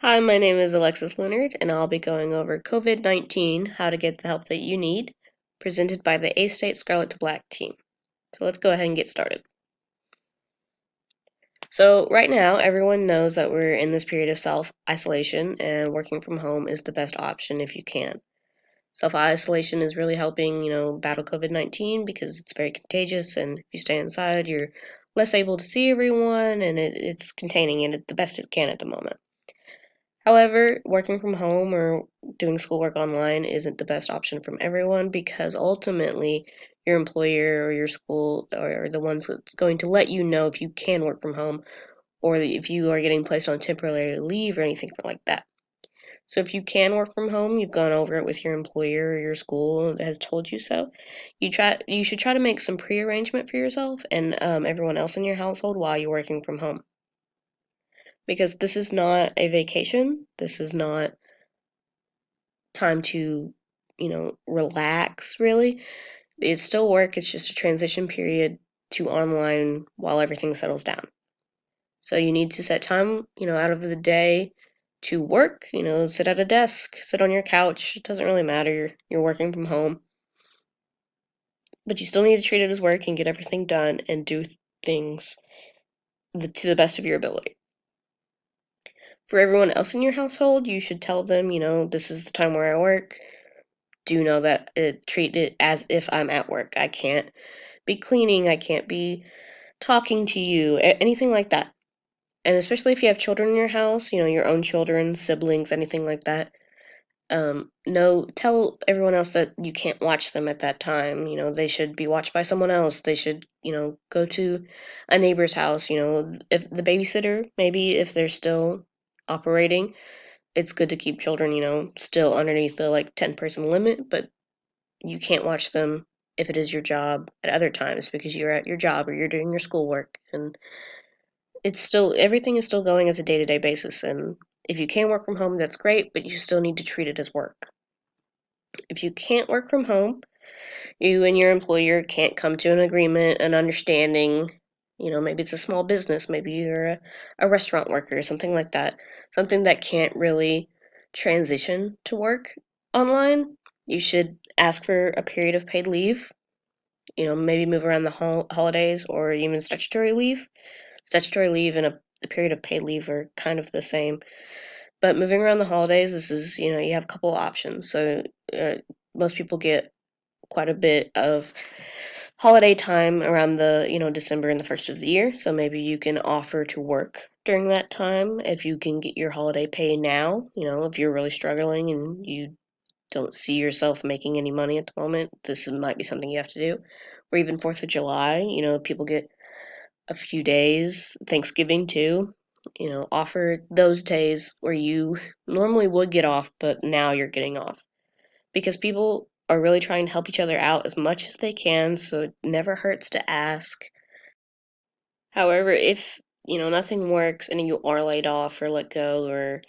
Hi, my name is Alexis Leonard, and I'll be going over COVID-19, How to Get the Help That You Need, presented by the A-State Scarlet to Black team. So let's go ahead and get started. So right now, everyone knows that we're in this period of self-isolation, and working from home is the best option if you can. Self-isolation is really helping, battle COVID-19 because it's very contagious, and if you stay inside, you're less able to see everyone, and it's containing it the best it can at the moment. However, working from home or doing schoolwork online isn't the best option from everyone because ultimately your employer or your school are the ones that's going to let you know if you can work from home or if you are getting placed on temporary leave or anything like that. So if you can work from home, you've gone over it with your employer or your school has told you so. You should try to make some pre-arrangement for yourself and everyone else in your household while you're working from home because this is not a vacation. This is not time to, relax really. It's still work, it's just a transition period to online while everything settles down. So you need to set time, out of the day to work, sit at a desk, sit on your couch. It doesn't really matter. You're working from home. But you still need to treat it as work and get everything done and do things to the best of your ability. For everyone else in your household, you should tell them, this is the time where I work. Do know that treat it as if I'm at work. I can't be cleaning, I can't be talking to you, anything like that. And especially if you have children in your house, your own children, siblings, anything like that. No, tell everyone else that you can't watch them at that time. They should be watched by someone else. They should, go to a neighbor's house. If the babysitter, maybe if they're still operating, it's good to keep children, still underneath the like 10-person limit, but you can't watch them if it is your job at other times because you're at your job or you're doing your schoolwork, and it's still everything is still going as a day-to-day basis. And if you can work from home, that's great, but you still need to treat it as work. If you can't work from home, you and your employer can't come to an agreement, an understanding. Maybe it's a small business, maybe you're a restaurant worker or something like that, something that can't really transition to work online. You should ask for a period of paid leave, maybe move around the holidays or even statutory leave. Statutory leave and a period of paid leave are kind of the same. But moving around the holidays, this is, you have a couple of options. So most people get quite a bit of holiday time around the, December and the first of the year. So maybe you can offer to work during that time if you can get your holiday pay now, if you're really struggling and you don't see yourself making any money at the moment, this might be something you have to do. Or even 4th of July, people get a few days, Thanksgiving too. Offer those days where you normally would get off, but now you're getting off. Because people are really trying to help each other out as much as they can, so it never hurts to ask. However, if, nothing works and you are laid off or let go or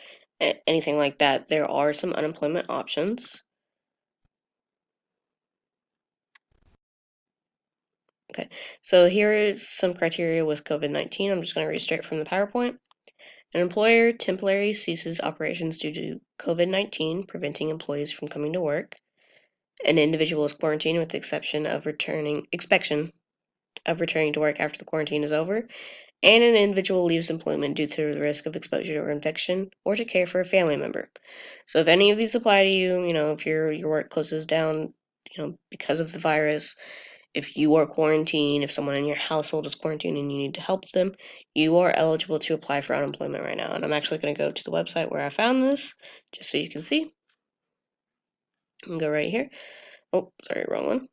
anything like that, there are some unemployment options. Okay, so here is some criteria with COVID-19. I'm just going to read straight from the PowerPoint. An employer temporarily ceases operations due to COVID-19, preventing employees from coming to work. An individual is quarantined with the inspection of returning to work after the quarantine is over. And an individual leaves employment due to the risk of exposure or infection or to care for a family member. So if any of these apply to you, if your work closes down, because of the virus, if you are quarantined, if someone in your household is quarantined and you need to help them, you are eligible to apply for unemployment right now. And I'm actually going to go to the website where I found this, just so you can see. I'm going to go right here. Oh, sorry, wrong one.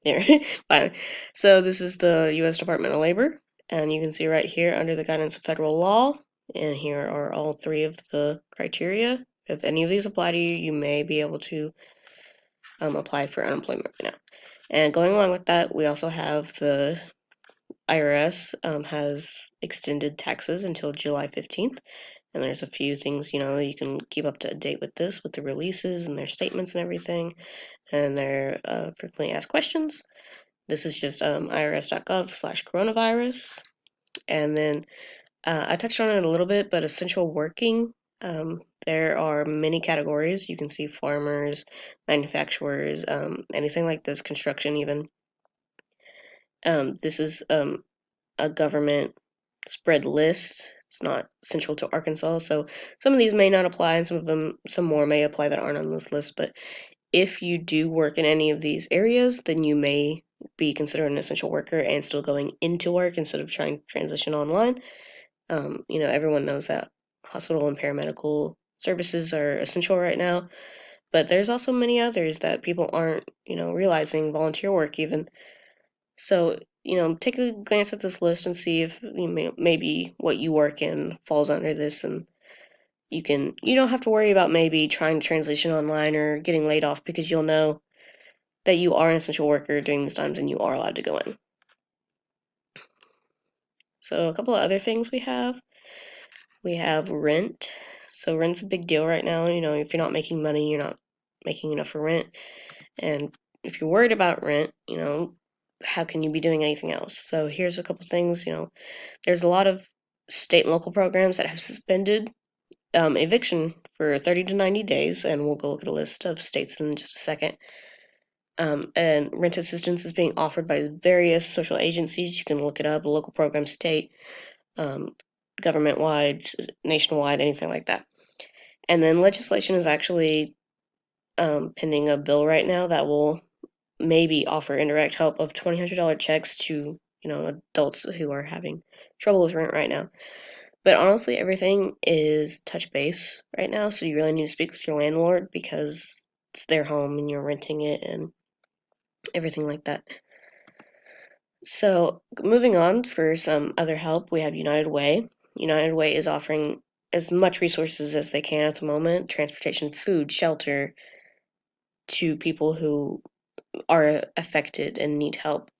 There. Fine. So this is the U.S. Department of Labor, and you can see right here under the guidance of federal law, and here are all three of the criteria. If any of these apply to you, you may be able to apply for unemployment right now. And going along with that, we also have the IRS has extended taxes until July 15th. And there's a few things, you can keep up to date with this, with the releases and their statements and everything, and their frequently asked questions. This is just irs.gov/coronavirus. And then I touched on it a little bit, but essential working, there are many categories. You can see farmers, manufacturers, anything like this, construction even. This is a government spread list. It's not central to Arkansas, so some of these may not apply, and some more may apply that aren't on this list. But if you do work in any of these areas, then you may be considered an essential worker and still going into work instead of trying to transition online. Everyone knows that hospital and paramedical services are essential right now, but there's also many others that people aren't, realizing, volunteer work even. So, take a glance at this list and see if maybe what you work in falls under this, and you don't have to worry about maybe trying to transition online or getting laid off because you'll know that you are an essential worker during these times and you are allowed to go in. So, a couple of other things we have rent. So, rent's a big deal right now. If you're not making money, you're not making enough for rent. And if you're worried about rent, how can you be doing anything else? So, here's a couple things. There's a lot of state and local programs that have suspended eviction for 30 to 90 days, and we'll go look at a list of states in just a second. And rent assistance is being offered by various social agencies. You can look it up, local program, state, um, government wide, nationwide, anything like that. And then legislation is actually pending a bill right now that will maybe offer indirect help of $2,000 checks to adults who are having trouble with rent right now. But honestly, everything is touch base right now, so you really need to speak with your landlord because it's their home and you're renting it and everything like that. So, moving on for some other help, we have United Way. United Way is offering as much resources as they can at the moment, transportation, food, shelter, to people who are affected and need help.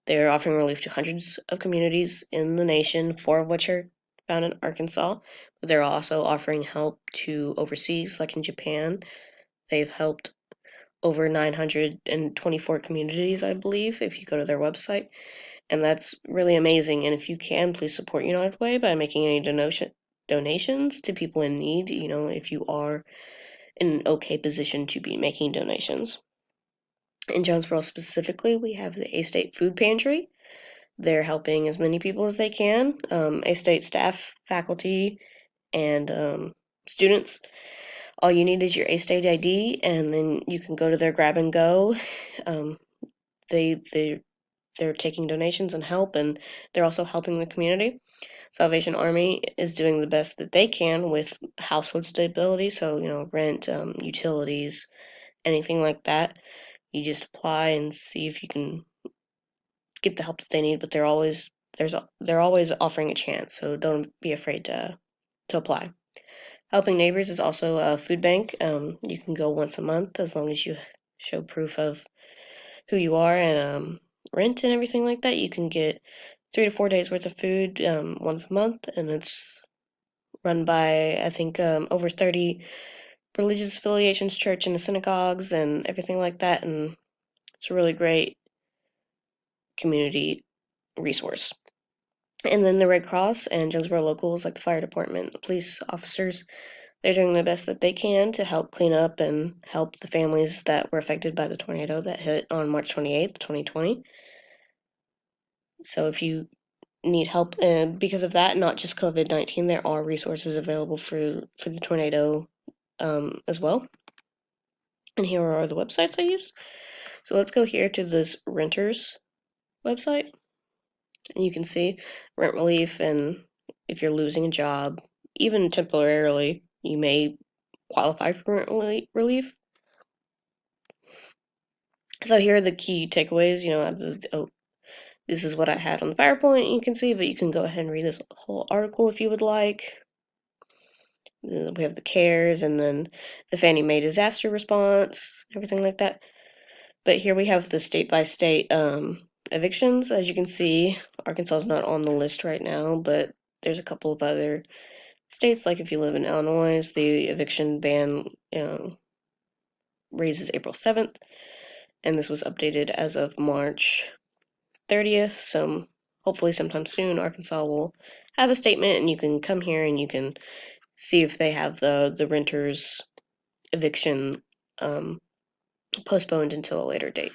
They're offering relief to hundreds of communities in the nation, four of which are found in Arkansas. But they're also offering help to overseas, like in Japan. They've helped over 924 communities, I believe, if you go to their website. And that's really amazing. And if you can, please support United Way by making any donations to people in need, if you are in an okay position to be making donations. In Jonesboro specifically, we have the A State Food Pantry. They're helping as many people as they can. A State staff, faculty, and students. All you need is your A State ID, and then you can go to their grab and go. Um, they're taking donations and help, and they're also helping the community. Salvation Army is doing the best that they can with household stability, so rent, utilities, anything like that. You just apply and see if you can get the help that they need, but they're always offering a chance, so don't be afraid to apply. Helping Neighbors is also a food bank. You can go once a month as long as you show proof of who you are and rent and everything like that. You can get 3 to 4 days worth of food once a month, and it's run by I think over 30 religious affiliations, church and synagogues, and everything like that. And it's a really great community resource. And then the Red Cross and Jonesboro locals, like the fire department, the police officers, they're doing the best that they can to help clean up and help the families that were affected by the tornado that hit on March 28th, 2020. So if you need help because of that, not just COVID-19, there are resources available for the tornado as well. And here are the websites I use. So let's go here to this renters website. And you can see rent relief, and if you're losing a job, even temporarily, you may qualify for rent relief. So here are the key takeaways. This is what I had on the PowerPoint, you can see, but you can go ahead and read this whole article if you would like. We have the CARES and then the Fannie Mae disaster response, everything like that. But here we have the state by state evictions. As you can see, Arkansas is not on the list right now, but there's a couple of other states, like if you live in Illinois, the eviction ban raises April 7th, and this was updated as of March 30th. So hopefully sometime soon, Arkansas will have a statement, and you can come here and you can see if they have the renter's eviction postponed until a later date.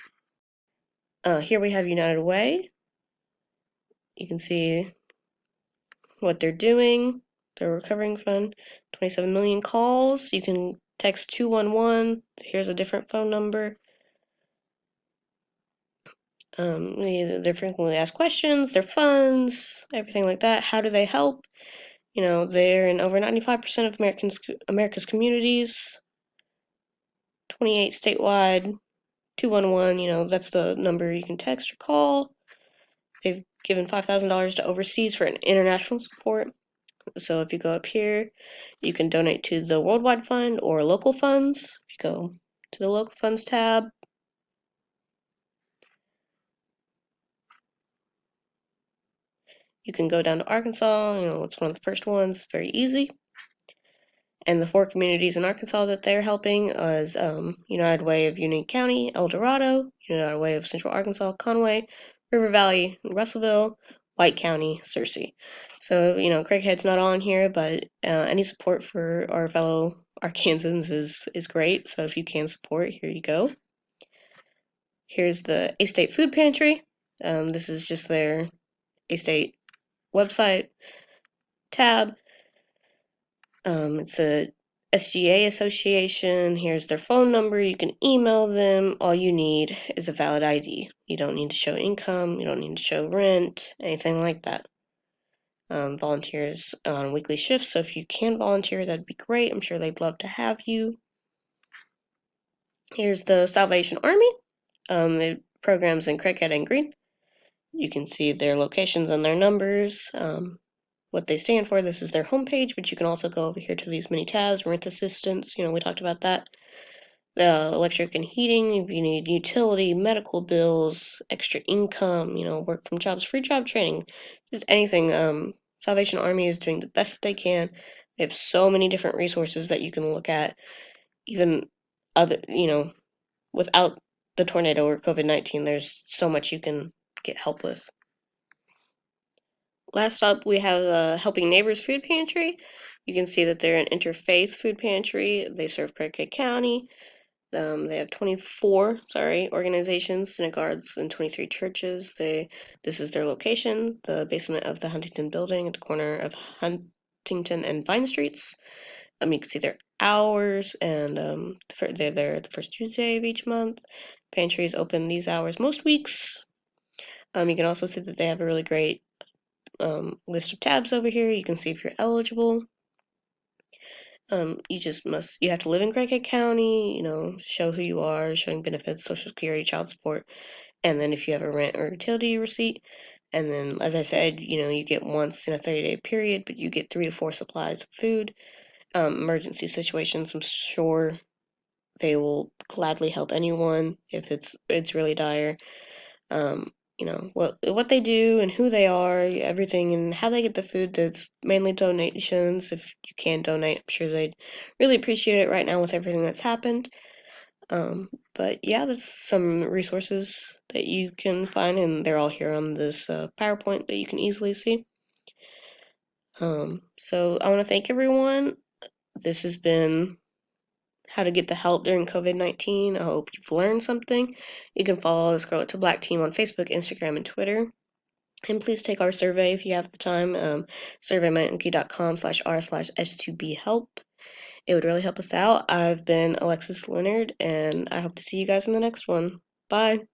Here we have United Way. You can see what they're doing. Their recovering fund, 27 million calls. You can text 211. Here's a different phone number. Their frequently asked questions, their funds, everything like that. How do they help? They're in over 95% of America's communities, 28 statewide, 211. That's the number you can text or call. They've given $5,000 to overseas for an international support. So if you go up here, you can donate to the Worldwide Fund or local funds. If you go to the local funds tab, you can go down to Arkansas. It's one of the first ones. Very easy. And the 4 communities in Arkansas that they're helping is United Way of Union County, El Dorado, United Way of Central Arkansas, Conway, River Valley, Russellville, White County, Searcy. So, Craighead's not on here, but any support for our fellow Arkansans is great. So if you can support, here you go. Here's the A-State Food Pantry. This is just their A-State website tab. It's a SGA association. Here's their phone number. You can email them. All you need is a valid ID. You don't need to show income. You don't need to show rent, anything like that. Volunteers on weekly shifts, so if you can volunteer, that'd be great. I'm sure they'd love to have you. Here's the Salvation Army. The programs in Craighead and Green. You can see their locations and their numbers. What they stand for. This is their homepage, but you can also go over here to these mini tabs, rent assistance, we talked about that. The electric and heating, if you need utility, medical bills, extra income, work from jobs, free job training, just anything. Salvation Army is doing the best that they can. They have so many different resources that you can look at, even other, without the tornado or COVID-19, there's so much you can get help with. Last up, we have the Helping Neighbors Food Pantry. You can see that they're an interfaith food pantry. They serve Craighead County. They have 24, organizations, synagogues, and 23 churches. This is their location, the basement of the Huntington Building at the corner of Huntington and Vine Streets. You can see their hours, and they're there the first Tuesday of each month. Pantry is open these hours most weeks. You can also see that they have a really great list of tabs over here. You can see if you're eligible. You have to live in Craighead County, show who you are, showing benefits, Social Security, child support, and then if you have a rent or utility receipt. And then, as I said, you get once in a 30-day period, but you get 3 to 4 supplies of food. Emergency situations, I'm sure they will gladly help anyone if it's really dire. What they do and who they are, everything, and how they get the food. That's mainly donations. If you can donate, I'm sure they'd really appreciate it right now with everything that's happened. But yeah, that's some resources that you can find, and they're all here on this PowerPoint that you can easily see. So I want to thank everyone. This has been how to get the help during COVID-19. I hope you've learned something. You can follow the Scarlet to Black team on Facebook, Instagram, and Twitter. And please take our survey if you have the time. surveymyunkie.com/r/s2bhelp. It would really help us out. I've been Alexis Leonard, and I hope to see you guys in the next one. Bye.